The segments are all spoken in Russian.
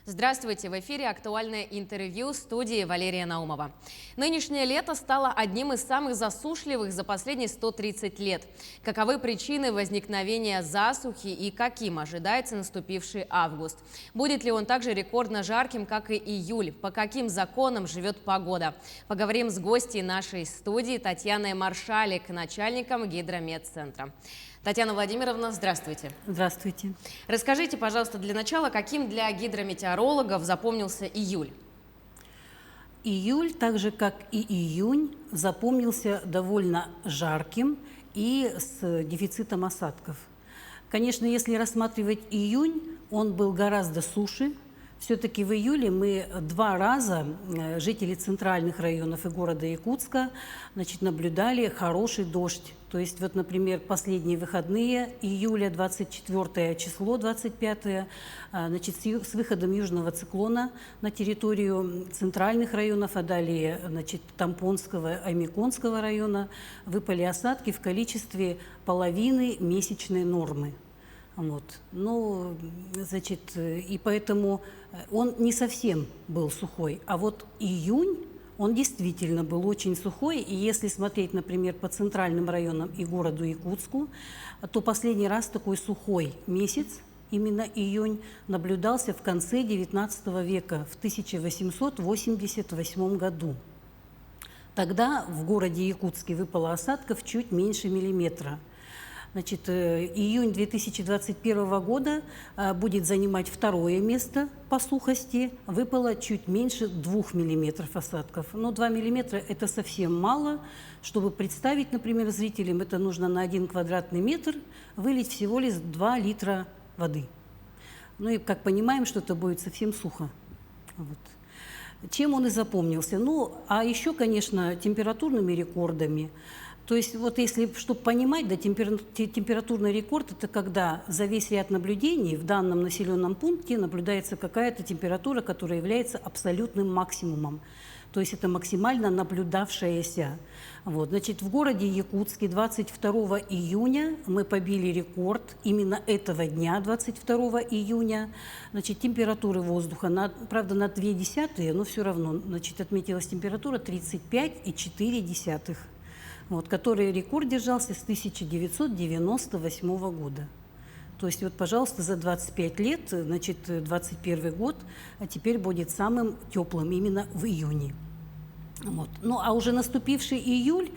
Здравствуйте! В эфире актуальное интервью студии Валерия Наумова. Нынешнее лето стало одним из самых засушливых за последние 130 лет. Каковы причины возникновения засухи и каким ожидается наступивший август? Будет ли он также рекордно жарким, как и июль? По каким законам живет погода? Поговорим с гостьей нашей студии Татьяной Маршалик, начальником Гидрометцентра. Татьяна Владимировна, здравствуйте. Здравствуйте. Расскажите, пожалуйста, для начала, каким для гидрометеорологов запомнился июль? Июль, так же как и июнь, запомнился довольно жарким и с дефицитом осадков. Конечно, если рассматривать июнь, он был гораздо суше. Все-таки в июле мы два раза, жители центральных районов и города Якутска, наблюдали хороший дождь. То есть, вот, например, последние выходные июля, 24 число, 25, с выходом южного циклона на территорию центральных районов, а далее, Тампонского, Аймиконского района, выпали осадки в количестве половины месячной нормы. И поэтому он не совсем был сухой. А вот июнь, он действительно был очень сухой. И если смотреть, например, по центральным районам и городу Якутску, то последний раз такой сухой месяц, именно июнь, наблюдался в конце XIX века, в 1888 году. Тогда в городе Якутске выпало осадков чуть меньше миллиметра. Июнь 2021 года будет занимать второе место по сухости. Выпало чуть меньше 2 миллиметров осадков. Но 2 миллиметра – это совсем мало. Чтобы представить, например, зрителям, это нужно на 1 квадратный метр вылить всего лишь 2 литра воды. Ну и, как понимаем, что это будет совсем сухо. Чем он и запомнился? А еще, конечно, температурными рекордами. То есть, вот если, чтобы понимать, температурный рекорд – это когда за весь ряд наблюдений в данном населенном пункте наблюдается какая-то температура, которая является абсолютным максимумом. То есть это максимально наблюдавшаяся. В городе Якутске 22 июня мы побили рекорд именно этого дня, 22 июня. Температуры воздуха, правда, на 0,2, но все равно, отметилась температура 35,4. Который рекорд держался с 1998 года. То есть, пожалуйста, за 25 лет, 21 год, теперь будет самым теплым именно в июне. А уже наступивший июль,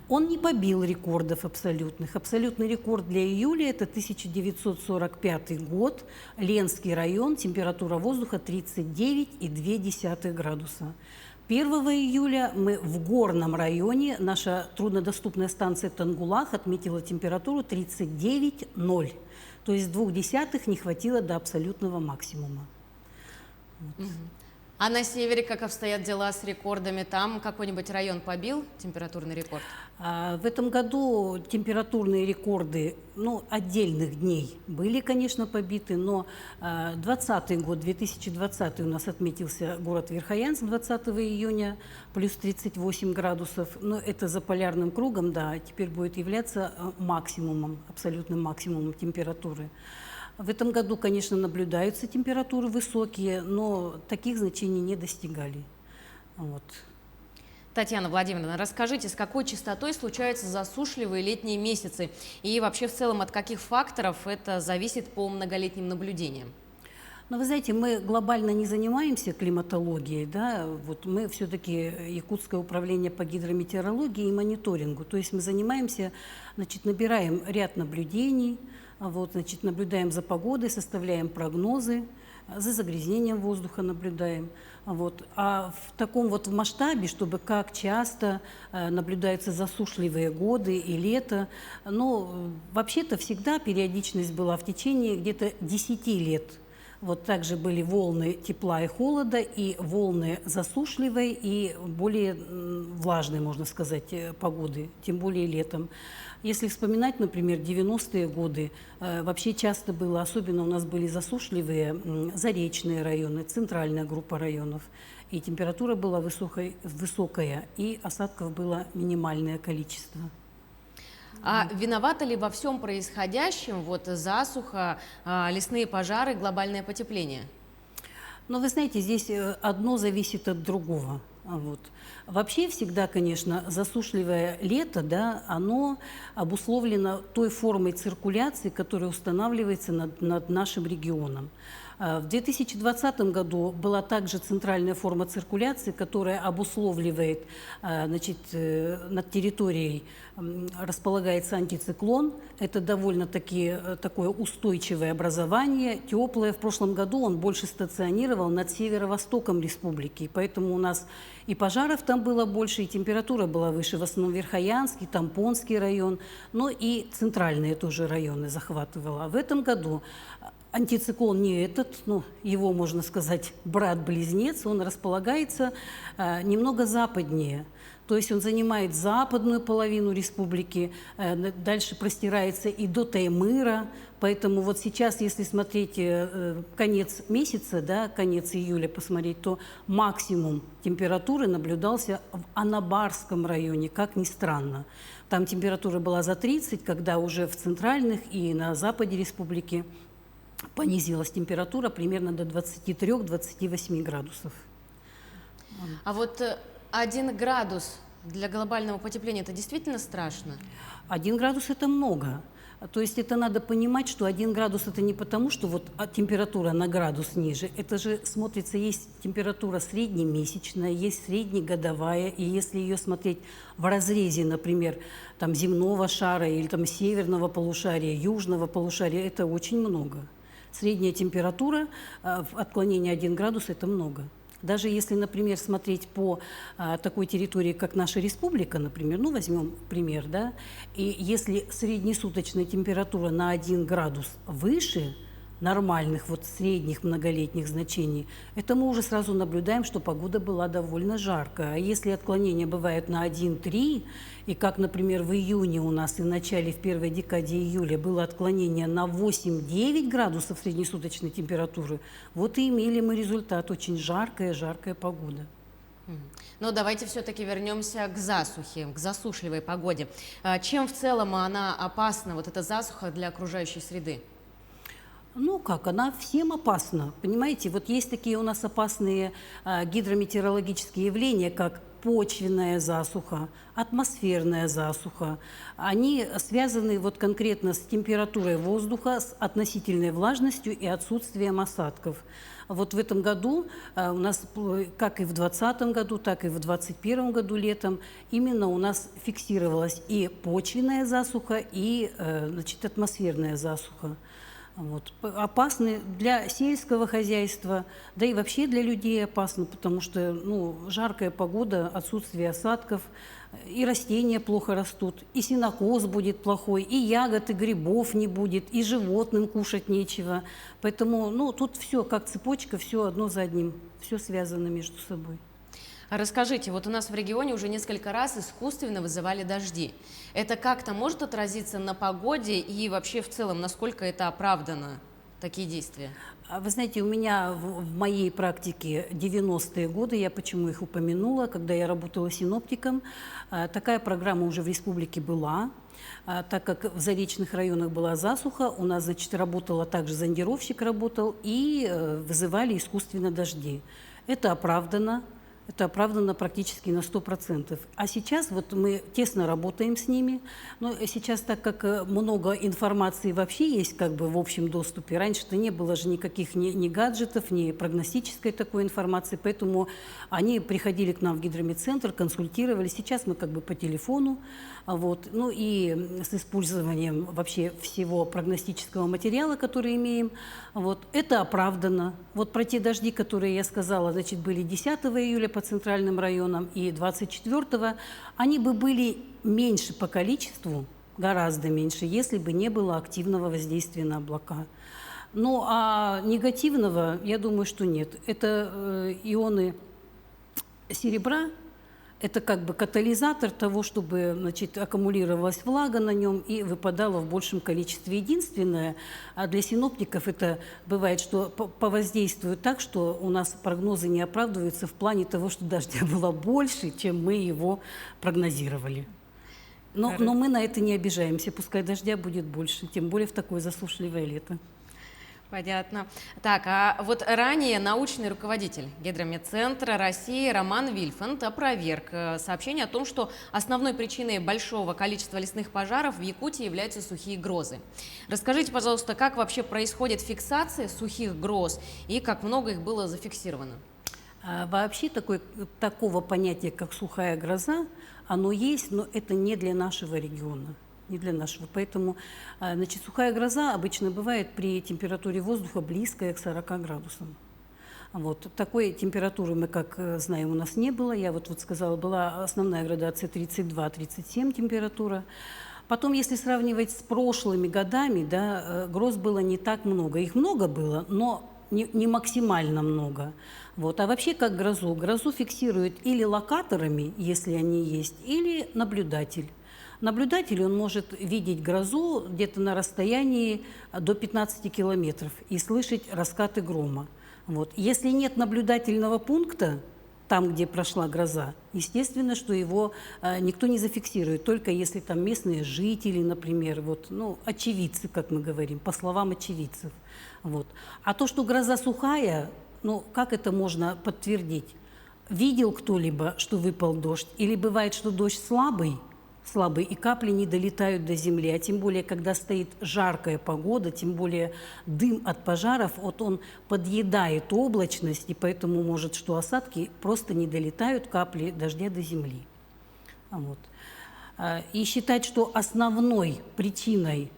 он не побил рекордов абсолютных. Абсолютный рекорд для июля – это 1945 год, Ленский район, температура воздуха 39,2 градуса. 1 июля мы в горном районе, наша труднодоступная станция Тангулах отметила температуру 39,0. То есть 0,2 не хватило до абсолютного максимума. А на севере как обстоят дела с рекордами? Там какой-нибудь район побил температурный рекорд? В этом году температурные рекорды отдельных дней были, конечно, побиты, но 2020 у нас отметился город Верхоянск 20 июня, плюс 38 градусов. Но это за полярным кругом, да, теперь будет являться максимумом, абсолютным максимумом температуры. В этом году, конечно, наблюдаются температуры высокие, но таких значений не достигали. Татьяна Владимировна, расскажите, с какой частотой случаются засушливые летние месяцы? И вообще в целом от каких факторов это зависит по многолетним наблюдениям? Вы знаете, мы глобально не занимаемся климатологией, да? Мы все-таки Якутское управление по гидрометеорологии и мониторингу. То есть мы занимаемся, набираем ряд наблюдений, наблюдаем за погодой, составляем прогнозы, за загрязнением воздуха наблюдаем. А в таком масштабе, чтобы как часто наблюдаются засушливые годы и лето, вообще-то всегда периодичность была в течение где-то 10 лет. Также были волны тепла и холода, и волны засушливой и более влажной, можно сказать, погоды, тем более летом. Если вспоминать, например, 90-е годы, вообще часто было, особенно у нас были засушливые заречные районы, центральная группа районов, и температура была высокая, и осадков было минимальное количество. А виноваты ли во всем происходящем засуха, лесные пожары, глобальное потепление? Но вы знаете, здесь одно зависит от другого. Вот. Вообще всегда, конечно, засушливое лето, да, оно обусловлено той формой циркуляции, которая устанавливается над нашим регионом. В 2020 году была также центральная форма циркуляции, которая обусловливает, значит, над территорией располагается антициклон. Это довольно-таки такое устойчивое образование, теплое. В прошлом году он больше стационировал над северо-востоком республики, поэтому у нас и пожаров там было больше, и температура была выше, в основном Верхоянский, Тампонский район, но и центральные тоже районы захватывала. В этом году антициклон не этот, ну, его, можно сказать, брат-близнец, он располагается немного западнее. То есть он занимает западную половину республики, дальше простирается и до Таймыра. Поэтому вот сейчас, если смотреть конец месяца, да, конец июля посмотреть, то максимум температуры наблюдался в Анабарском районе, как ни странно. Там температура была за 30, когда уже в центральных и на западе республики понизилась температура примерно до 23-28 градусов. А вот 1 градус для глобального потепления – это действительно страшно? 1 градус – это много. То есть это надо понимать, что 1 градус – это не потому, что вот температура на градус ниже. Это же смотрится, есть температура среднемесячная, есть среднегодовая. И если ее смотреть в разрезе, например, там, земного шара или там, северного полушария, южного полушария, это очень много. Средняя температура, отклонение 1 градус – это много. Даже если, например, смотреть по такой территории, как наша республика, например, ну, возьмем пример, да, и если среднесуточная температура на 1 градус выше нормальных, вот средних многолетних значений, это мы уже сразу наблюдаем, что погода была довольно жаркая. А если отклонения бывают на 1,3, и как, например, в июне у нас и в начале, в первой декаде июля было отклонение на 8-9 градусов среднесуточной температуры, вот и имели мы результат, очень жаркая погода. Но давайте все-таки вернемся к засухе, к засушливой погоде. Чем в целом она опасна, вот эта засуха, для окружающей среды? Ну как, она всем опасна, понимаете? Вот есть такие у нас опасные гидрометеорологические явления, как почвенная засуха, атмосферная засуха. Они связаны вот конкретно с температурой воздуха, с относительной влажностью и отсутствием осадков. Вот в этом году у нас, как и в 2020 году, так и в 2021 году летом, именно у нас фиксировалась и почвенная засуха, и значит, атмосферная засуха. Вот. Опасны для сельского хозяйства, да и вообще для людей опасно, потому что ну, жаркая погода, отсутствие осадков, и растения плохо растут, и сенокос будет плохой, и ягод, и грибов не будет, и животным кушать нечего. Поэтому ну, тут все как цепочка, все одно за одним, все связано между собой. Расскажите, вот у нас в регионе уже несколько раз искусственно вызывали дожди. Это как-то может отразиться на погоде и вообще в целом, насколько это оправдано, такие действия? Вы знаете, у меня в моей практике 90-е годы, я почему их упомянула, когда я работала синоптиком, такая программа уже в республике была. Так как в заречных районах была засуха, у нас, значит, работала также зондировщик работал, и вызывали искусственно дожди. Это оправдано. Это оправдано практически на 100%. А сейчас вот мы тесно работаем с ними. Но сейчас, так как много информации вообще есть как бы в общем доступе, раньше-то не было же никаких ни гаджетов, ни прогностической такой информации, поэтому они приходили к нам в гидрометцентр, консультировали. Сейчас мы как бы по телефону, вот, ну и с использованием вообще всего прогностического материала, который имеем, вот, это оправдано. Вот про те дожди, которые я сказала, значит, были 10 июля по центральным районам и 24-го, они бы были меньше по количеству, гораздо меньше, если бы не было активного воздействия на облака. Ну, а негативного, я думаю, что нет. Это ионы серебра, это как бы катализатор того, чтобы, значит, аккумулировалась влага на нем и выпадала в большем количестве. Единственное, а для синоптиков это бывает, что повоздействует так, что у нас прогнозы не оправдываются в плане того, что дождя было больше, чем мы его прогнозировали. Но мы на это не обижаемся, пускай дождя будет больше, тем более в такое засушливое лето. Понятно. Так, а вот ранее научный руководитель Гидрометцентра России Роман Вильфанд опроверг сообщение о том, что основной причиной большого количества лесных пожаров в Якутии являются сухие грозы. Расскажите, пожалуйста, как вообще происходит фиксация сухих гроз и как много их было зафиксировано? Вообще такого понятия, как сухая гроза, оно есть, но это не для нашего региона. Не для нашего. Поэтому значит, сухая гроза обычно бывает при температуре воздуха близкой к 40 градусам. Вот. Такой температуры мы, как знаем, у нас не было. Я вот сказала, была основная градация 32-37 температура. Потом, если сравнивать с прошлыми годами, да, гроз было не так много. Их много было, но не максимально много. Вот. А вообще, как грозу? Грозу фиксируют или локаторами, если они есть, или наблюдатель. Наблюдатель, он может видеть грозу где-то на расстоянии до 15 километров и слышать раскаты грома. Вот. Если нет наблюдательного пункта, там, где прошла гроза, естественно, что его никто не зафиксирует, только если там местные жители, например, вот, ну, очевидцы, как мы говорим, по словам очевидцев. Вот. А то, что гроза сухая, ну, как это можно подтвердить? Видел кто-либо, что выпал дождь? Или бывает, что дождь слабый, и капли не долетают до земли, а тем более, когда стоит жаркая погода, тем более дым от пожаров, вот он подъедает облачность, и поэтому может, что осадки просто не долетают, капли дождя до земли. Вот. И считать, что основной причиной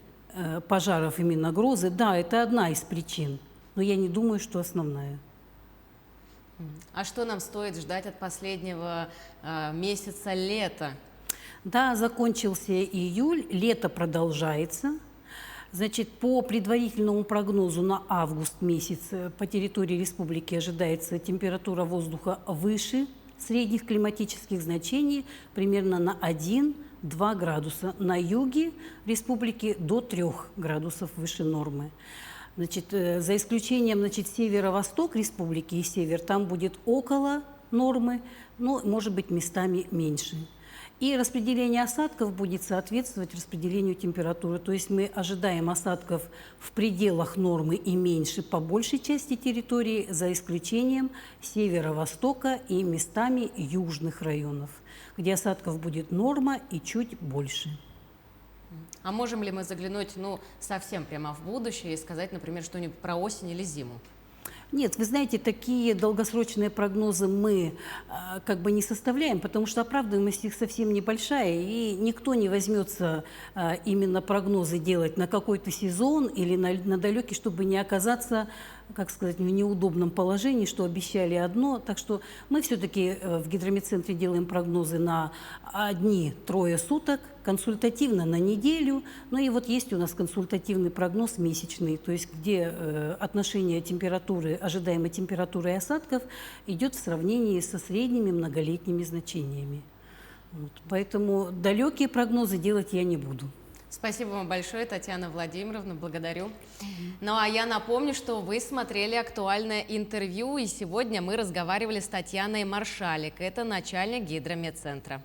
пожаров именно грозы, да, это одна из причин, но я не думаю, что основная. А что нам стоит ждать от последнего месяца лета? Да, закончился июль, лето продолжается. Значит, по предварительному прогнозу на август месяц по территории республики ожидается температура воздуха выше средних климатических значений, примерно на 1-2 градуса. На юге республики до 3 градусов выше нормы. Значит, за исключением, значит, северо-восток республики и север, там будет около нормы, но, может быть, местами меньше. И распределение осадков будет соответствовать распределению температуры. То есть мы ожидаем осадков в пределах нормы и меньше по большей части территории, за исключением северо-востока и местами южных районов, где осадков будет норма и чуть больше. А можем ли мы заглянуть, ну, совсем прямо в будущее и сказать, например, что-нибудь про осень или зиму? Нет, вы знаете, такие долгосрочные прогнозы мы как бы не составляем, потому что оправданность их совсем небольшая, и никто не возьмется именно прогнозы делать на какой-то сезон или на далекий, чтобы не оказаться, как сказать, в неудобном положении, что обещали одно. Так что мы все-таки в Гидрометцентре делаем прогнозы на 1-3 суток, консультативно на неделю. Ну и вот есть у нас консультативный прогноз месячный, то есть где отношение температуры, ожидаемой температуры и осадков идет в сравнении со средними многолетними значениями. Вот. Поэтому далекие прогнозы делать я не буду. Спасибо вам большое, Татьяна Владимировна, благодарю. Ну а я напомню, что вы смотрели актуальное интервью, и сегодня мы разговаривали с Татьяной Маршалик, это начальник Гидрометцентра.